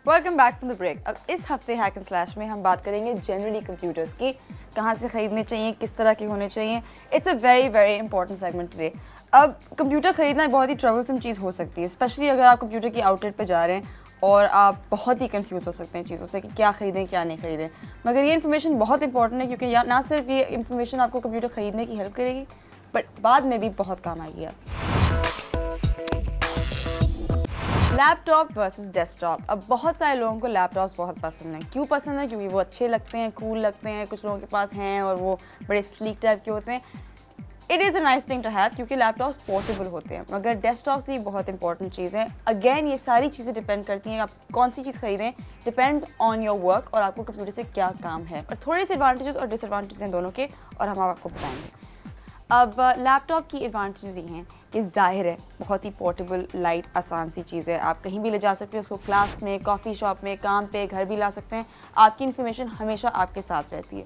Welcome back from the break. अब इस हफ्ते हैक एंड स्लैश में हम बात करेंगे जनरली कंप्यूटर्स की, कहाँ से ख़रीदने चाहिए, किस तरह के होने चाहिए। It's a very very important segment today. अब कंप्यूटर ख़रीदना एक बहुत ही ट्रबलसम चीज़ हो सकती है, स्पेशली अगर आप कंप्यूटर की आउटलेट पे जा रहे हैं और आप बहुत ही कंफ्यूज हो सकते हैं चीज़ों से कि क्या ख़रीदें क्या नहीं ख़रीदें। मगर ये इन्फॉर्मेशन बहुत इंपॉर्टेंट है, क्योंकि ना सिर्फ ये इन्फॉर्मेशन आपको कंप्यूटर ख़रीदने की हेल्प करेगी, बट बाद में भी बहुत काम आएगी आपकी। Laptop versus desktop. अब बहुत सारे लोगों को लैपटॉप्स बहुत पसंद हैं। क्यों पसंद है? क्योंकि वो अच्छे लगते हैं, कूल लगते हैं, कुछ लोगों के पास हैं और वो बड़े स्लीक टाइप के होते हैं। It is a nice thing to have, क्योंकि लैपटॉप्स पोर्टेबल होते हैं। मगर डेस्कटॉप्स ही बहुत इंपॉर्टेंट चीज़ है। अगेन ये सारी चीज़ें डिपेंड करती हैं आप कौन सी चीज़ खरीदें, डिपेंड्स ऑन योर वर्क और आपको कंप्यूटर से क्या काम है। और थोड़े से एडवांटेजेस और डिसएडवांटेजेस हैं दोनों के, और हम आपको बताएंगे। अब लैपटॉप की एडवांटेजेस ये हैं कि ज़ाहिर है बहुत ही पोर्टेबल, लाइट, आसान सी चीज़ है। आप कहीं भी ले जा सकते हैं उसको, क्लास में, कॉफ़ी शॉप में, काम पे, घर भी ला सकते हैं। आपकी इन्फॉर्मेशन हमेशा आपके साथ रहती है।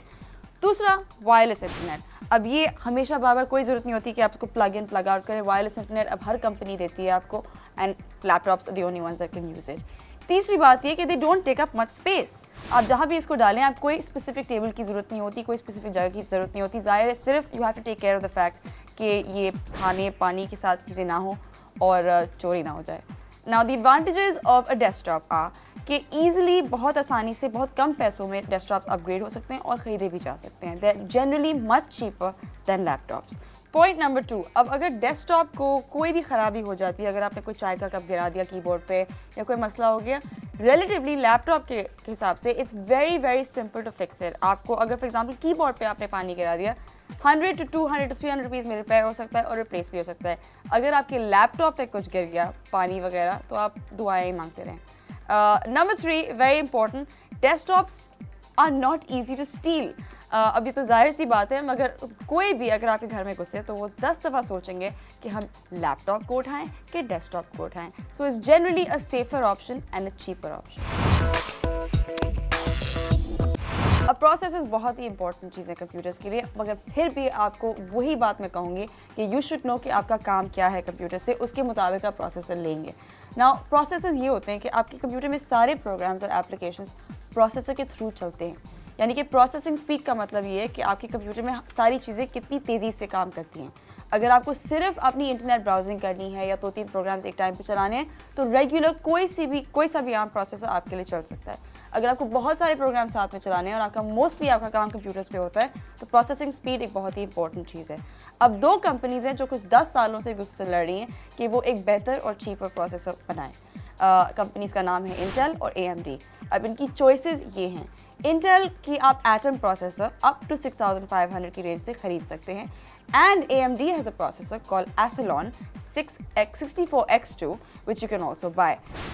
दूसरा, वायरलेस इंटरनेट। अब ये हमेशा बार कोई ज़रूरत नहीं होती कि आप उसको प्लग इन प्लग आउट करें। वायरलेस इंटरनेट अब हर कंपनी देती है आपको, and laptops are the only ones that can use it. तीसरी बात ये कि they don't take up much space. आप जहाँ भी इसको डालें, आप कोई स्पेसिफिक टेबल की ज़रूरत नहीं होती, कोई स्पेसिफिक जगह की ज़रूरत नहीं होती। ज़ाहिर है सिर्फ you have to take care of the fact कि ये खाने पानी के साथ चीज़ें ना हो और चोरी ना हो जाए। Now the advantages of a desktop आ कि ईजिली, बहुत आसानी से, बहुत कम पैसों में डेस्कटॉप्स अपग्रेड हो सकते हैं और ख़रीदे भी जा सकते हैं। They are generally much cheaper than laptops. Point number 2, अब अगर डेस्कटॉप को कोई भी ख़राबी हो जाती है, अगर आपने कोई चाय का कप गिरा दिया कीबोर्ड पे या कोई मसला हो गया, रिलेटिवली लैपटॉप के हिसाब से it's very very simple to fix it. आपको अगर फॉर एग्जांपल कीबोर्ड पे आपने पानी गिरा दिया, 100 to 200 to 300 रुपीज़ में रिपेयर हो सकता है और रिप्लेस भी हो सकता है। अगर आपके लैपटॉप पे कुछ गिर गया, पानी वगैरह, तो आप दुआएं ही मांगते रहें। Number 3, very important, desktops are not easy to steal. अभी तो जाहिर सी बात है, मगर कोई भी अगर आपके घर में घुसे तो वो 10 दफ़ा सोचेंगे कि हम लैपटॉप को उठाएं कि डेस्कटॉप को उठाएं। So it's generally a safer option and a cheaper option. अब प्रोसेसर्स बहुत ही इंपॉर्टेंट चीज़ है कंप्यूटर्स के लिए, मगर फिर भी आपको वही बात मैं कहूँगी कि यू शुड नो कि आपका काम क्या है कंप्यूटर से, उसके मुताबिक आप प्रोसेसर लेंगे। नाउ प्रोसेसर्स ये होते हैं कि आपके कंप्यूटर में सारे प्रोग्राम्स और एप्लीकेशंस प्रोसेसर के थ्रू चलते हैं। यानी कि प्रोसेसिंग स्पीड का मतलब ये है कि आपके कंप्यूटर में सारी चीज़ें कितनी तेज़ी से काम करती हैं। अगर आपको सिर्फ अपनी इंटरनेट ब्राउजिंग करनी है या 2-3 प्रोग्राम्स एक टाइम पे चलाने हैं, तो रेगुलर कोई सा भी आम प्रोसेसर आपके लिए चल सकता है। अगर आपको बहुत सारे प्रोग्राम साथ में चलाने हैं और आपका मोस्टली आपका काम कंप्यूटर्स पे होता है, तो प्रोसेसिंग स्पीड एक बहुत ही इंपॉर्टेंट चीज़ है। अब 2 कंपनीज़ हैं जो कुछ 10 सालों से एक दूसरे से लड़ रही हैं कि वो एक बेहतर और चीपर प्रोसेसर बनाएं। कंपनीज़ का नाम है इंटेल और AMD। अब इनकी चॉइसेस ये हैं। इंटेल की आप एटम प्रोसेसर अप टू 6500 की रेंज से खरीद सकते हैं, and AMD has a processor called Athlon 64X2 which you can also buy.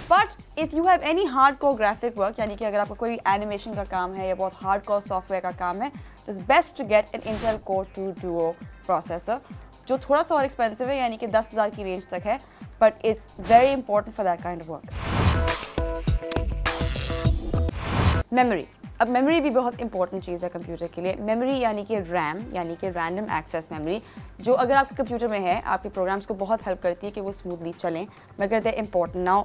But if you have any hardcore graphic work, यानी कि अगर आपका कोई एनिमेशन का काम है या बहुत हार्डकोर सॉफ्टवेयर का काम है, तो it's best to get an Intel Core 2 Duo processor, जो थोड़ा सा और एक्सपेंसिव है, यानी कि 10,000 की रेंज तक है, but it's very important for that kind of work. Memory. अब मेमोरी भी बहुत इंपॉर्टेंट चीज़ है कंप्यूटर के लिए। मेमोरी यानी कि रैम, यानी कि रैंडम एक्सेस मेमोरी, जो अगर आपके कंप्यूटर में है, आपके प्रोग्राम्स को बहुत हेल्प करती है कि वो स्मूथली चलें, मगर दे इम्पॉर्टेंट। नाउ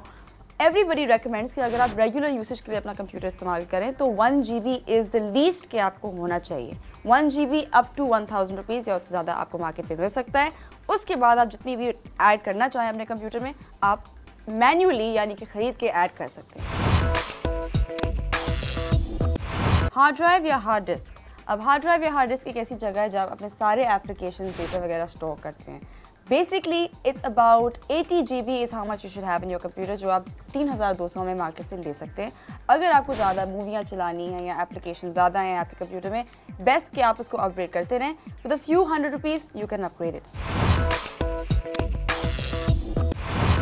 एवरीबडी रेकमेंड्स कि अगर आप रेगुलर यूसेज के लिए अपना कंप्यूटर इस्तेमाल करें तो 1 GB इज़ द लीस्ट कि आपको होना चाहिए। 1 GB अप टू 1000 रुपीज़ या उससे ज़्यादा आपको मार्केट में मिल सकता है। उसके बाद आप जितनी भी ऐड करना चाहें अपने कंप्यूटर में, आप मैन्युअली यानी कि ख़रीद के ऐड कर सकते हैं। हार्ड ड्राइव या हार्ड डिस्क। अब हार्ड ड्राइव या हार्ड डिस्क एक ऐसी जगह है जहाँ आप अपने सारे एप्लीकेशंस, डेटा वगैरह स्टोर करते हैं। Basically it's about 80 GB is how much you should have in your computer, जो आप 3200 में मार्केट से ले सकते हैं। अगर आपको ज़्यादा मूवियाँ चलानी हैं या एप्लीकेशन ज़्यादा हैं आपके कंप्यूटर में, बेस्ट कि आप उसको अपग्रेड करते रहें। With a few $100 you can upgrade it.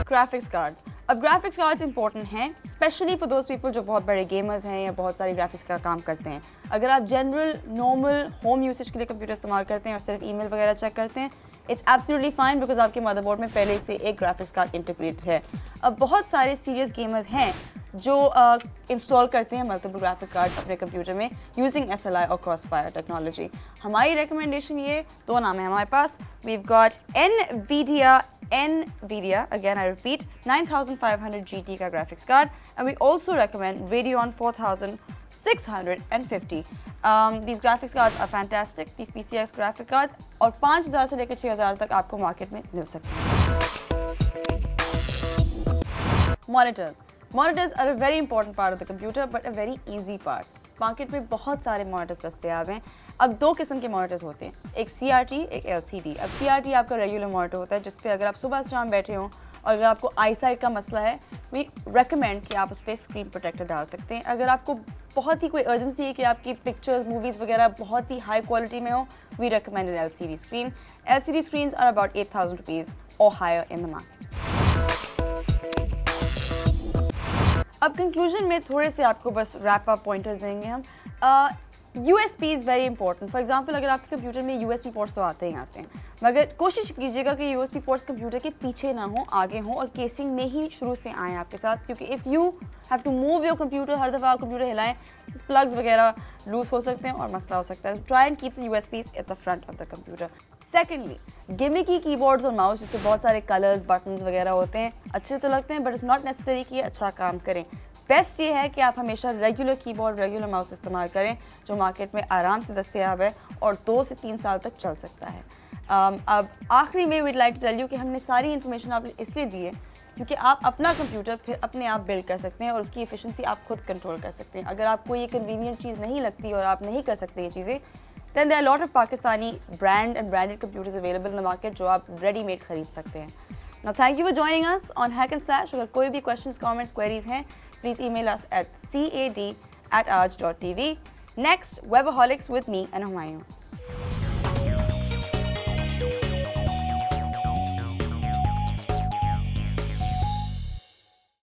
Graphics cards. अब ग्राफिक्स कार्ड्स इंपॉर्टेंट हैं, स्पेशली फॉर दोज पीपल जो बहुत बड़े गेमर्स हैं या बहुत सारी ग्राफिक्स का काम करते हैं। अगर आप जनरल नॉर्मल होम यूसेज के लिए कंप्यूटर इस्तेमाल करते हैं और सिर्फ ईमेल वगैरह चेक करते हैं, इट्स एब्सोल्युटली फाइन, बिकॉज आपके मदरबोर्ड में पहले से एक ग्राफिक्स कार्ड इंटीग्रेटेड है। अब बहुत सारे सीरियस गेमर्स हैं जो इंस्टॉल करते हैं मल्टीपल ग्राफिक कार्ड्स अपने कंप्यूटर में यूजिंग SLI और क्रॉसफायर टेक्नोलॉजी। हमारी रिकमेंडेशन ये 2 नाम है हमारे पास। We've got NVIDIA NVIDIA, again I repeat, 9500 GT का graphics card, and we also recommend Radeon 4650. These graphics cards are fantastic, these PCX graphic cards, और 5000 से लेकर 6000 तक आपको मार्केट में मिल सकते हैं. Monitors are a very important part of the computer, but a very easy part. Market में बहुत सारे मॉनिटर्स दस्तयाब हैं. अब दो किस्म के मॉनिटर्स होते हैं, एक CRT, एक LCD. अब CRT आपका रेगुलर मॉनिटर होता है, जिस पे अगर आप सुबह शाम बैठे हों और अगर आपको आई साइट का मसला है, वी रेकमेंड कि आप उस पर स्क्रीन प्रोटेक्टर डाल सकते हैं. अगर आपको बहुत ही कोई अर्जेंसी है कि आपकी पिक्चर्स, मूवीज़ वगैरह बहुत ही हाई क्वालिटी में हो, we recommend an LCD screen. LCD screens are about 8,000 rupees or higher in the market. अब कंक्लूजन में थोड़े से आपको बस रैप अप पॉइंटर्स देंगे हम. USB is very important. For example अगर आपके कंप्यूटर में USB पोर्ट्स तो आते हैं, मगर कोशिश कीजिएगा कि USB पोर्ट्स कंप्यूटर के पीछे ना हो, आगे हों और केसिंग में ही शुरू से आएँ आपके साथ, क्योंकि if you have to move your computer, हर दफ़ा आप कंप्यूटर हिलाएं, प्लग्स वगैरह लूज हो सकते हैं और मसला हो सकता है. Try and keep the USBs at the front of the computer. Secondly, gimmicky keyboards और माउस जिसके बहुत सारे कलर्स, बटन्स वगैरह होते हैं, अच्छे तो लगते हैं, बट इट्स नॉट नेसेसरी कि अच्छा काम करें. बेस्ट ये है कि आप हमेशा रेगुलर कीबोर्ड, रेगुलर माउस इस्तेमाल करें, जो मार्केट में आराम से दस्तयाब है और 2 से 3 साल तक चल सकता है. अब आखिरी में we'd like to tell you कि हमने सारी इन्फॉर्मेशन आपको इसलिए दी है क्योंकि आप अपना कंप्यूटर फिर अपने आप बिल्ड कर सकते हैं और उसकी एफिशिएंसी आप खुद कंट्रोल कर सकते हैं. अगर आपको ये कन्वीनियंट चीज़ नहीं लगती और आप नहीं कर सकते ये चीज़ें, then there are a lot of Pakistani brand and branded computers available in the market जो आप ready made खरीद सकते हैं. Now thank you for joining us on Hack and Slash. अगर कोई भी questions, comments, queries हैं, please email us at cad@arj.tv. Next, Webaholics with me and Humayun.